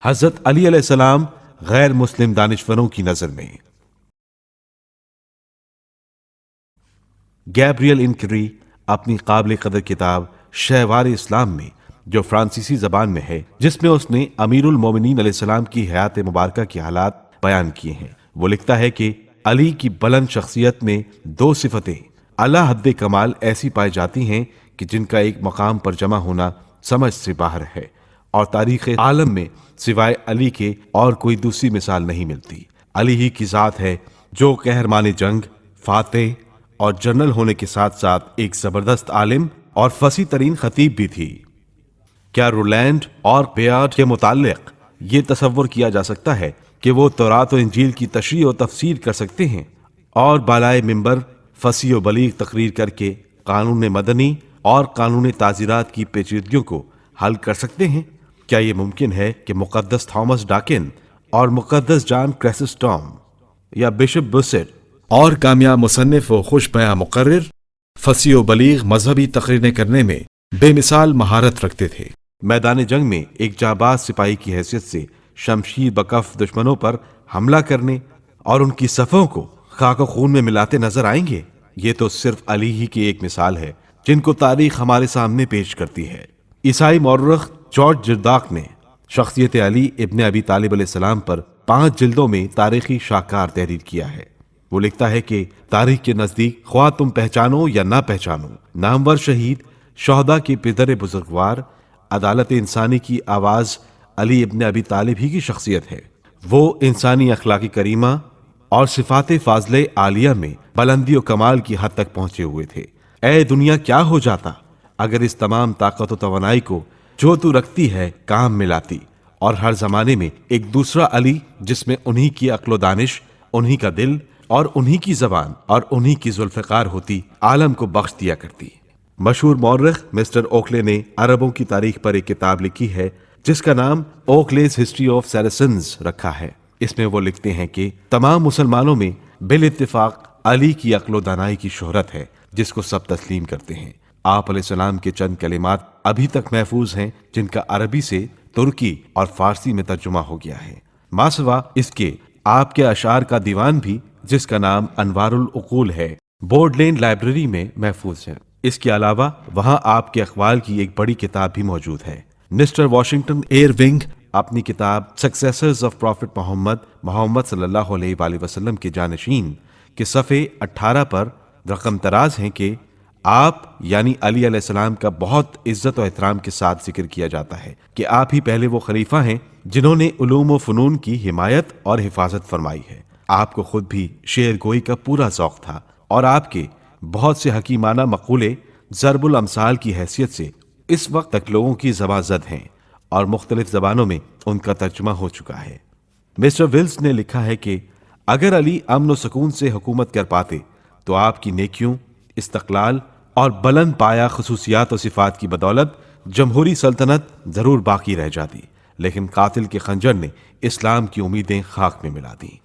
حضرت علی علیہ السلام غیر مسلم دانشوروں کی نظر میں۔ گیبریل انکری اپنی قابل قدر کتاب شہوار اسلام میں، جو فرانسیسی زبان میں ہے، جس میں اس نے امیر المومنین علیہ السلام کی حیات مبارکہ کے حالات بیان کیے ہیں، وہ لکھتا ہے کہ علی کی بلند شخصیت میں دو صفتیں اعلی حد کمال ایسی پائی جاتی ہیں کہ جن کا ایک مقام پر جمع ہونا سمجھ سے باہر ہے، اور تاریخ عالم میں سوائے علی کے اور کوئی دوسری مثال نہیں ملتی۔ علی ہی کی ذات ہے جو قہرمان جنگ، فاتح اور جنرل ہونے کے ساتھ ساتھ ایک زبردست عالم اور فصیح ترین خطیب بھی تھی۔ کیا رولینڈ اور بیارڈ کے متعلق یہ تصور کیا جا سکتا ہے کہ وہ تورات و انجیل کی تشریح و تفسیر کر سکتے ہیں اور بالائے منبر فصیح و بلیغ تقریر کر کے قانون مدنی اور قانون تعزیرات کی پیچیدگیوں کو حل کر سکتے ہیں؟ کیا یہ ممکن ہے کہ مقدس تھامس ڈاکن اور مقدس جان کریسسٹوم یا بشپ بوسٹ اور کامیاب مصنف و خوش بیاں مقرر فصیح و بلیغ مذہبی تقریریں کرنے میں بے مثال مہارت رکھتے تھے، میدان جنگ میں ایک جانباز سپاہی کی حیثیت سے شمشیر بکف دشمنوں پر حملہ کرنے اور ان کی صفوں کو خاک و خون میں ملاتے نظر آئیں گے؟ یہ تو صرف علی ہی کی ایک مثال ہے جن کو تاریخ ہمارے سامنے پیش کرتی ہے۔ عیسائی مورخ جارج جرداق نے شخصیت علی ابن ابی طالب علیہ السلام پر 5 جلدوں میں تاریخی شاہکار تحریر کیا ہے۔ وہ لکھتا ہے کہ تاریخ کے نزدیک خواہ تم پہچانو یا نہ پہچانو، نامور شہید، شہداء کے پدر بزرگوار، عدالت انسانی کی آواز علی ابن ابی طالب ہی کی شخصیت ہے۔ وہ انسانی اخلاقی کریمہ اور صفات فاضلہ عالیہ میں بلندی و کمال کی حد تک پہنچے ہوئے تھے۔ اے دنیا کیا ہو جاتا اگر اس تمام طاقت و توانائی کو جو تو رکھتی ہے کام میں لاتی، اور ہر زمانے میں ایک دوسرا علی جس میں انہی کی عقل و دانش، انہی کا دل اور انہی کی زبان اور انہی کی ذوالفقار ہوتی، عالم کو بخش دیا کرتی۔ مشہور مورخ مسٹر اوکلے نے عربوں کی تاریخ پر ایک کتاب لکھی ہے جس کا نام اوکلیز ہسٹری آف سیرسنز رکھا ہے۔ اس میں وہ لکھتے ہیں کہ تمام مسلمانوں میں بالاتفاق علی کی عقل و دانائی کی شہرت ہے جس کو سب تسلیم کرتے ہیں۔ آپ علیہ السلام کے چند کلمات ابھی تک محفوظ ہیں جن کا عربی سے ترکی اور فارسی میں ترجمہ ہو گیا ہے۔ ماسوا اس کے آپ کے اشعار کا دیوان بھی جس کا نام انوار العقول ہے، بورڈ لین لائبریری میں محفوظ ہے۔ اس کے علاوہ وہاں آپ کے اقوال کی ایک بڑی کتاب بھی موجود ہے۔ مسٹر واشنگٹن ایئر ونگ اپنی کتاب سکسیسرز آف پروفٹ محمد صلی اللہ علیہ وآلہ وسلم کے جانشین کے صفحے 18 پر رقم تراز ہیں کہ آپ یعنی علی علیہ السلام کا بہت عزت و احترام کے ساتھ ذکر کیا جاتا ہے کہ آپ ہی پہلے وہ خلیفہ ہیں جنہوں نے علوم و فنون کی حمایت اور حفاظت فرمائی ہے۔ آپ کو خود بھی شعر گوئی کا پورا ذوق تھا اور آپ کے بہت سے حکیمانہ مقولے ضرب الامثال کی حیثیت سے اس وقت تک لوگوں کی زباں زد ہیں اور مختلف زبانوں میں ان کا ترجمہ ہو چکا ہے۔ مسٹر ولز نے لکھا ہے کہ اگر علی امن و سکون سے حکومت کر پاتے تو آپ کی نیکیوں، استقلال اور بلند پایہ خصوصیات و صفات کی بدولت جمہوری سلطنت ضرور باقی رہ جاتی، لیکن قاتل کے خنجر نے اسلام کی امیدیں خاک میں ملا دیں۔